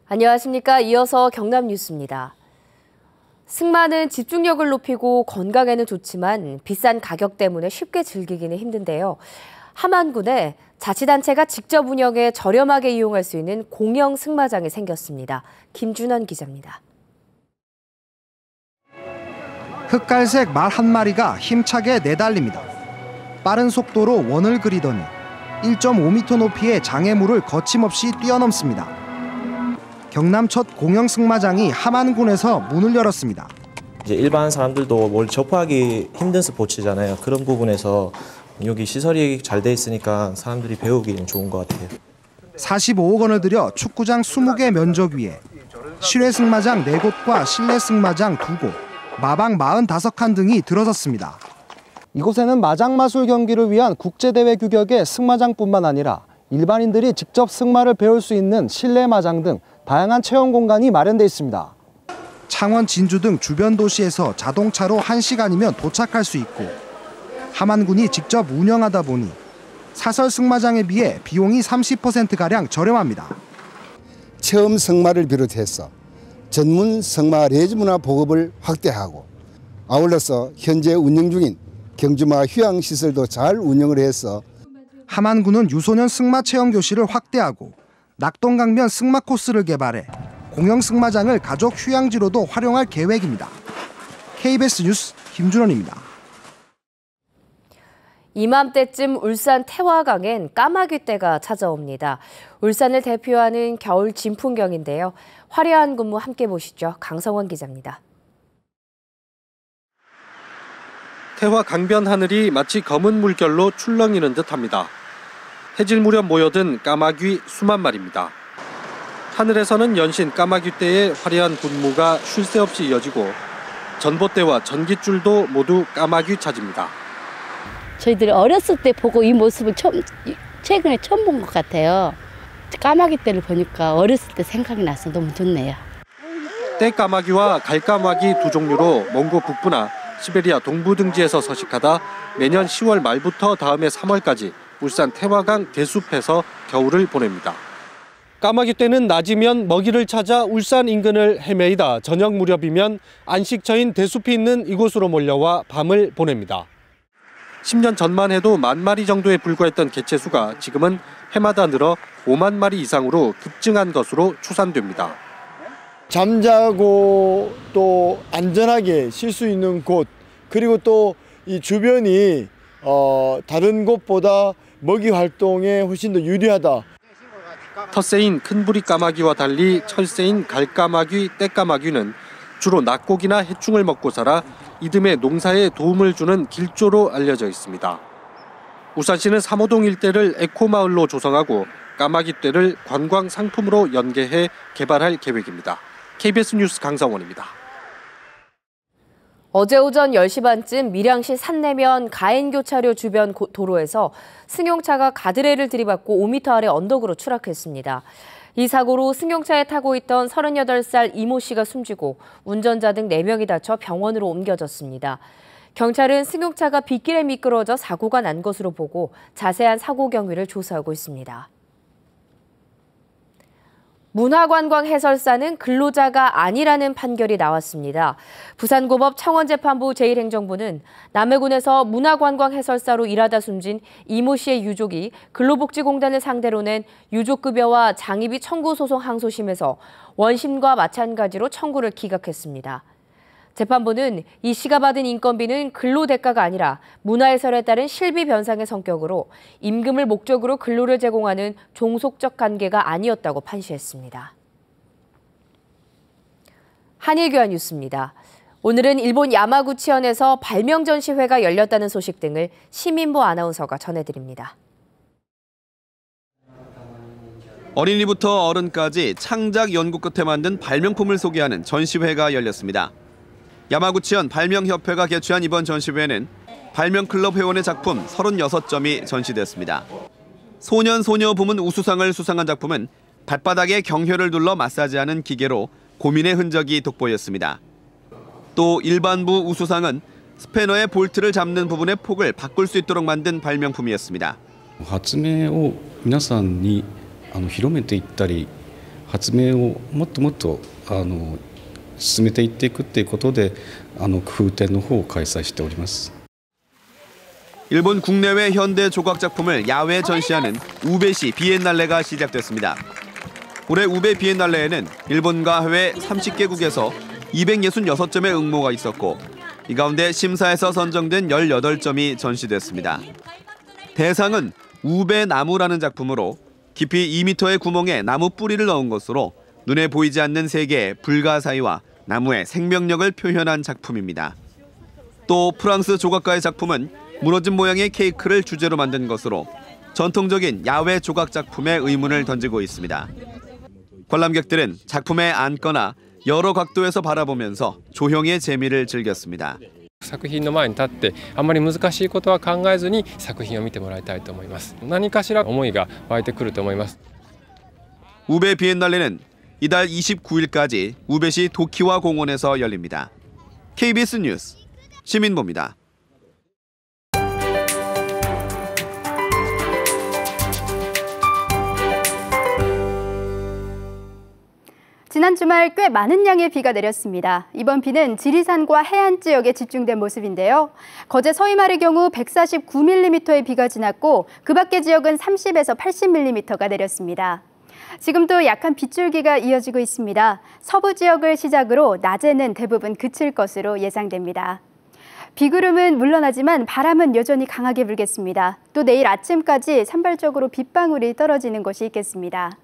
안녕하십니까. 이어서 경남 뉴스입니다. 승마는 집중력을 높이고 건강에는 좋지만 비싼 가격 때문에 쉽게 즐기기는 힘든데요. 함안군에 자치단체가 직접 운영해 저렴하게 이용할 수 있는 공영 승마장이 생겼습니다. 김준원 기자입니다. 흑갈색 말 한 마리가 힘차게 내달립니다. 빠른 속도로 원을 그리더니 1.5m 높이의 장애물을 거침없이 뛰어넘습니다. 경남 첫 공영 승마장이 함안군에서 문을 열었습니다. 이제 일반 사람들도 뭘 접하기 힘든 스포츠잖아요. 그런 부분에서 여기 시설이 잘 돼 있으니까 사람들이 배우기는 좋은 것 같아요. 45억 원을 들여 축구장 20개 면적 위에 실외 승마장 4곳과 실내 승마장 2곳, 마방 45칸 등이 들어섰습니다. 이곳에는 마장 마술 경기를 위한 국제대회 규격의 승마장뿐만 아니라 일반인들이 직접 승마를 배울 수 있는 실내 마장 등 다양한 체험 공간이 마련돼 있습니다. 창원, 진주 등 주변 도시에서 자동차로 1시간이면 도착할 수 있고 함안군이 직접 운영하다 보니 사설 승마장에 비해 비용이 30%가량 저렴합니다. 체험 승마를 비롯해서 전문 승마 레지 문화 보급을 확대하고 아울러서 현재 운영 중인 경주마 휴양시설도 잘 운영을 해서 함안군은 유소년 승마 체험 교실을 확대하고 낙동강변 승마 코스를 개발해 공영 승마장을 가족 휴양지로도 활용할 계획입니다. KBS 뉴스 김준원입니다. 이맘때쯤 울산 태화강엔 까마귀떼가 찾아옵니다. 울산을 대표하는 겨울 진풍경인데요. 화려한 군무 함께 보시죠. 강성원 기자입니다. 태화 강변 하늘이 마치 검은 물결로 출렁이는 듯합니다. 해질 무렵 모여든 까마귀 수만 마리입니다. 하늘에서는 연신 까마귀떼의 화려한 군무가 쉴 새 없이 이어지고 전봇대와 전깃줄도 모두 까마귀 차지입니다. 저희들이 어렸을 때 보고 이 모습을 최근에 처음 본 것 같아요. 까마귀떼를 보니까 어렸을 때 생각이 나서 너무 좋네요. 떼까마귀와 갈까마귀 두 종류로 몽고 북부나 시베리아 동부 등지에서 서식하다 매년 10월 말부터 다음해 3월까지 울산 태화강 대숲에서 겨울을 보냅니다. 까마귀떼는 낮이면 먹이를 찾아 울산 인근을 헤매이다 저녁 무렵이면 안식처인 대숲이 있는 이곳으로 몰려와 밤을 보냅니다. 10년 전만 해도 10,000마리 정도에 불과했던 개체수가 지금은 해마다 늘어 5만 마리 이상으로 급증한 것으로 추산됩니다. 잠자고 또 안전하게 쉴 수 있는 곳, 그리고 또 이 주변이 다른 곳보다 먹이 활동에 훨씬 더 유리하다. 텃새인 큰부리 까마귀와 달리 철새인 갈까마귀, 떼까마귀는 주로 낙곡이나 해충을 먹고 살아 이듬해 농사에 도움을 주는 길조로 알려져 있습니다. 울산시는 삼호동 일대를 에코마을로 조성하고 까마귀떼를 관광 상품으로 연계해 개발할 계획입니다. KBS 뉴스 강성원입니다. 어제 오전 10시 반쯤 밀양시 산내면 가인교차로 주변 도로에서 승용차가 가드레일을 들이받고 5m 아래 언덕으로 추락했습니다. 이 사고로 승용차에 타고 있던 38살 이모 씨가 숨지고 운전자 등 4명이 다쳐 병원으로 옮겨졌습니다. 경찰은 승용차가 빗길에 미끄러져 사고가 난 것으로 보고 자세한 사고 경위를 조사하고 있습니다. 문화관광 해설사는 근로자가 아니라는 판결이 나왔습니다. 부산고법 창원재판부 제1행정부는 남해군에서 문화관광 해설사로 일하다 숨진 이모 씨의 유족이 근로복지공단을 상대로 낸 유족급여와 장의비 청구 소송 항소심에서 원심과 마찬가지로 청구를 기각했습니다. 재판부는 이 씨가 받은 인건비는 근로대가가 아니라 문화해설에 따른 실비 변상의 성격으로 임금을 목적으로 근로를 제공하는 종속적 관계가 아니었다고 판시했습니다. 한일교환 뉴스입니다. 오늘은 일본 야마구치현에서 발명 전시회가 열렸다는 소식 등을 시민보 아나운서가 전해드립니다. 어린이부터 어른까지 창작 연구 끝에 만든 발명품을 소개하는 전시회가 열렸습니다. 야마구치현 발명협회가 개최한 이번 전시회에는 발명클럽 회원의 작품 36점이 전시됐습니다. 소년소녀 부문 우수상을 수상한 작품은 발바닥에 경혈을 둘러 마사지하는 기계로 고민의 흔적이 돋보였습니다. 또 일반부 우수상은 스패너의 볼트를 잡는 부분의 폭을 바꿀 수 있도록 만든 발명품이었습니다. 発明を皆さんに広めていったり発明をもっともっと進めていっていくということで工夫展の方を開催しております。 일본 국내외 현대 조각 작품을 야외 전시하는 우베시 비엔날레가 시작됐습니다. 올해 우베 비엔날레에는 일본과 해외 30개국에서 266점의 응모가 있었고 이 가운데 심사에서 선정된 18점이 전시됐습니다. 대상은 우베 나무라는 작품으로 깊이 2m의 구멍에 나무 뿌리를 넣은 것으로 눈에 보이지 않는 세계의 불가사의와 나무의 생명력을 표현한 작품입니다. 또 프랑스 조각가의 작품은 무너진 모양의 케이크를 주제로 만든 것으로 전통적인 야외 조각 작품에 의문을 던지고 있습니다. 관람객들은 작품에 앉거나 여러 각도에서 바라보면서 조형의 재미를 즐겼습니다. 作品の前に立ってあまり難しいことは考えずに作品を見てもらいたいと思います。何かしら思いが湧いてくると思います。 우베 비엔날레는 이달 29일까지 우베시 도키와 공원에서 열립니다. KBS 뉴스 시민보입니다. 지난 주말 꽤 많은 양의 비가 내렸습니다. 이번 비는 지리산과 해안 지역에 집중된 모습인데요. 거제 서해말의 경우 149mm의 비가 지났고 그 밖의 지역은 30에서 80mm가 내렸습니다. 지금도 약한 빗줄기가 이어지고 있습니다. 서부 지역을 시작으로 낮에는 대부분 그칠 것으로 예상됩니다. 비구름은 물러나지만 바람은 여전히 강하게 불겠습니다. 또 내일 아침까지 산발적으로 빗방울이 떨어지는 곳이 있겠습니다.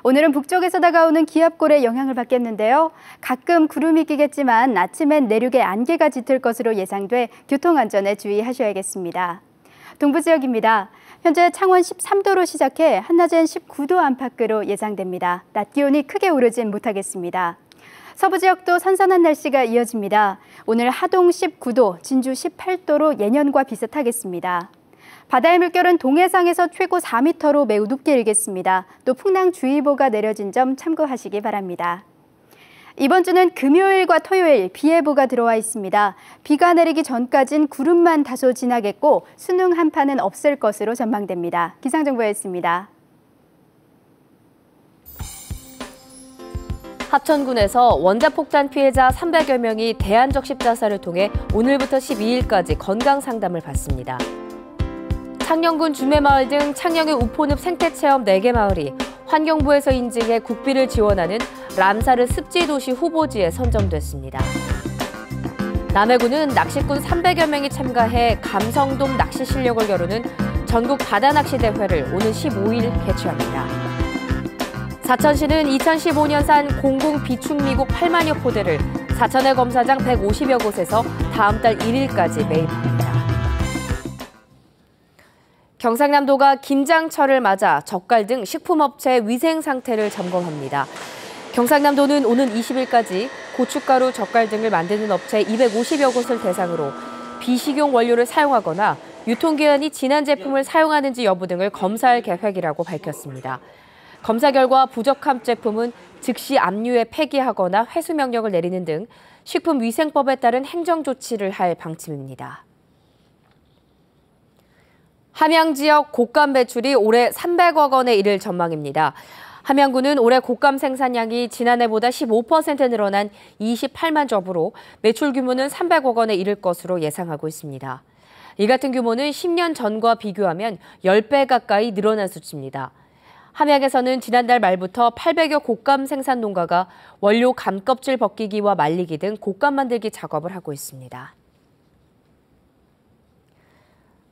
오늘은 북쪽에서 다가오는 기압골의 영향을 받겠는데요. 가끔 구름이 끼겠지만 아침엔 내륙에 안개가 짙을 것으로 예상돼 교통안전에 주의하셔야겠습니다. 동부 지역입니다. 현재 창원 13도로 시작해 한낮엔 19도 안팎으로 예상됩니다. 낮 기온이 크게 오르진 못하겠습니다. 서부 지역도 선선한 날씨가 이어집니다. 오늘 하동 19도, 진주 18도로 예년과 비슷하겠습니다. 바다의 물결은 동해상에서 최고 4m로 매우 높게 일겠습니다. 또 풍랑주의보가 내려진 점 참고하시기 바랍니다. 이번 주는 금요일과 토요일 비 예보가 들어와 있습니다. 비가 내리기 전까진 구름만 다소 지나겠고 수능 한파는 없을 것으로 전망됩니다. 기상정보였습니다. 합천군에서 원자폭탄 피해자 300여 명이 대안적 십자사를 통해 오늘부터 12일까지 건강상담을 받습니다. 창녕군 주매마을 등 창녕의 우포늪 생태체험 4개 마을이 환경부에서 인증해 국비를 지원하는 람사르 습지도시 후보지에 선정됐습니다. 남해군은 낚시꾼 300여 명이 참가해 감성돔 낚시 실력을 겨루는 전국 바다낚시 대회를 오는 15일 개최합니다. 사천시는 2015년산 공공 비축미국 8만여 포대를 사천해 검사장 150여 곳에서 다음 달 1일까지 매입합니다. 경상남도가 김장철을 맞아 젓갈 등 식품업체 위생 상태를 점검합니다. 경상남도는 오는 20일까지 고춧가루, 젓갈 등을 만드는 업체 250여 곳을 대상으로 비식용 원료를 사용하거나 유통기한이 지난 제품을 사용하는지 여부 등을 검사할 계획이라고 밝혔습니다. 검사 결과 부적합 제품은 즉시 압류에 폐기하거나 회수 명령을 내리는 등 식품위생법에 따른 행정 조치를 할 방침입니다. 함양 지역 곶감 배출이 올해 300억 원에 이를 전망입니다. 함양군은 올해 곶감 생산량이 지난해보다 15% 늘어난 28만 접으로 매출 규모는 300억 원에 이를 것으로 예상하고 있습니다. 이 같은 규모는 10년 전과 비교하면 10배 가까이 늘어난 수치입니다. 함양에서는 지난달 말부터 800여 곶감 생산 농가가 원료 감껍질 벗기기와 말리기 등 곶감 만들기 작업을 하고 있습니다.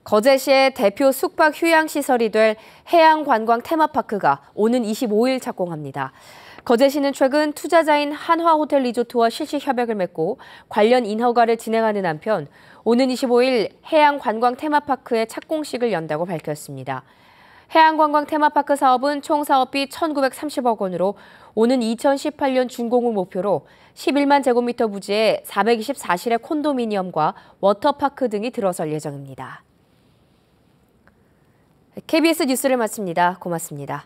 거제시의 대표 숙박 휴양시설이 될 해양관광 테마파크가 오는 25일 착공합니다. 거제시는 최근 투자자인 한화호텔리조트와 실시 협약을 맺고 관련 인허가를 진행하는 한편 오는 25일 해양관광 테마파크의 착공식을 연다고 밝혔습니다. 해양관광 테마파크 사업은 총 사업비 1,930억 원으로 오는 2018년 준공을 목표로 11만 제곱미터 부지에 424실의 콘도미니엄과 워터파크 등이 들어설 예정입니다. KBS 뉴스를 마칩니다. 고맙습니다.